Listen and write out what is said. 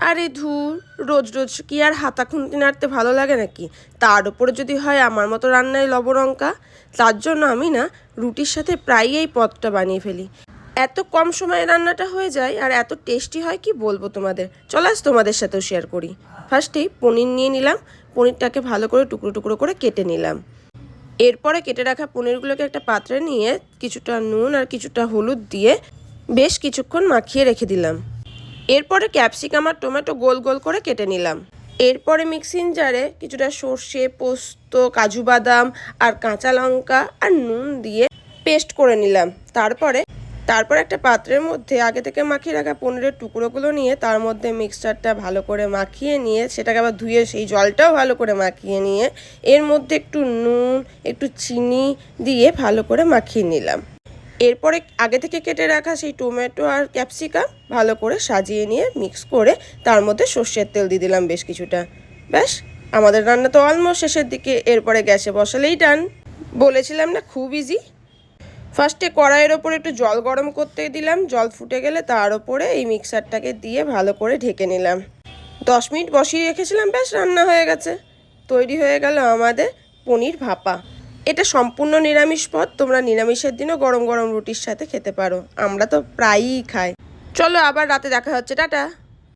আরে ধুর, রোজ রোজ কি আর হাতা খুন্তি নাড়তে ভালো লাগে নাকি? তার উপরে যদি হয় আমার মতো রান্নায় লবণলঙ্কা, তার জন্য আমি না রুটির সাথে প্রায়ই এই পদটা বানিয়ে ফেলি। এত কম সময়ে রান্নাটা হয়ে যায় আর এত টেস্টি হয় কি বলবো তোমাদের। চলো আজ তোমাদের সাথেও শেয়ার করি। ফার্স্টেই পনির নিয়ে নিলাম। পনিরটাকে ভালো করে টুকরো টুকরো করে কেটে নিলাম। এরপরে কেটে রাখা পনিরগুলোকে একটা পাত্রে নিয়ে কিছুটা নুন আর কিছুটা হলুদ দিয়ে বেশ কিছুক্ষণ মাখিয়ে রেখে দিলাম। এরপরে ক্যাপসিকাম আর টমেটো গোল গোল করে কেটে নিলাম। এরপরে মিক্সিং জারে কিছুটা সর্ষে, পোস্ত, কাজু বাদাম আর কাঁচা লঙ্কা আর নুন দিয়ে পেস্ট করে নিলাম। তারপর একটা পাত্রের মধ্যে আগে থেকে মাখিয়ে রাখা পনিরের টুকরোগুলো নিয়ে তার মধ্যে মিক্সচারটা ভালো করে মাখিয়ে নিয়ে সেটাকে আবার ধুয়ে সেই জলটাও ভালো করে মাখিয়ে নিয়ে এর মধ্যে একটু নুন, একটু চিনি দিয়ে ভালো করে মাখিয়ে নিলাম। এরপরে আগে থেকে কেটে রাখা সেই টমেটো আর ক্যাপসিকাম ভালো করে সাজিয়ে নিয়ে মিক্স করে তার মধ্যে সর্ষের তেল দিয়ে দিলাম বেশ কিছুটা। ব্যাস, আমাদের রান্না তো অলমোস্ট শেষের দিকে। এরপরে গ্যাসে বসালেই ডান। বলেছিলাম না খুব ইজি। ফার্স্টে কড়াইয়ের ওপরে একটু জল গরম করতে দিলাম। জল ফুটে গেলে তার ওপরে এই মিক্সারটাকে দিয়ে ভালো করে ঢেকে নিলাম। 10 মিনিট বসিয়ে রেখেছিলাম, ব্যাস রান্না হয়ে গেছে। তৈরি হয়ে গেল আমাদের পনির ভাপা। এটা সম্পূর্ণ নিরামিষ পদ, তোমরা নিরামিষের দিনও গরম গরম রুটির সাথে খেতে পারো। আমরা তো প্রায়ই খাই। চলো আবার রাতে দেখা হচ্ছে, টাটা।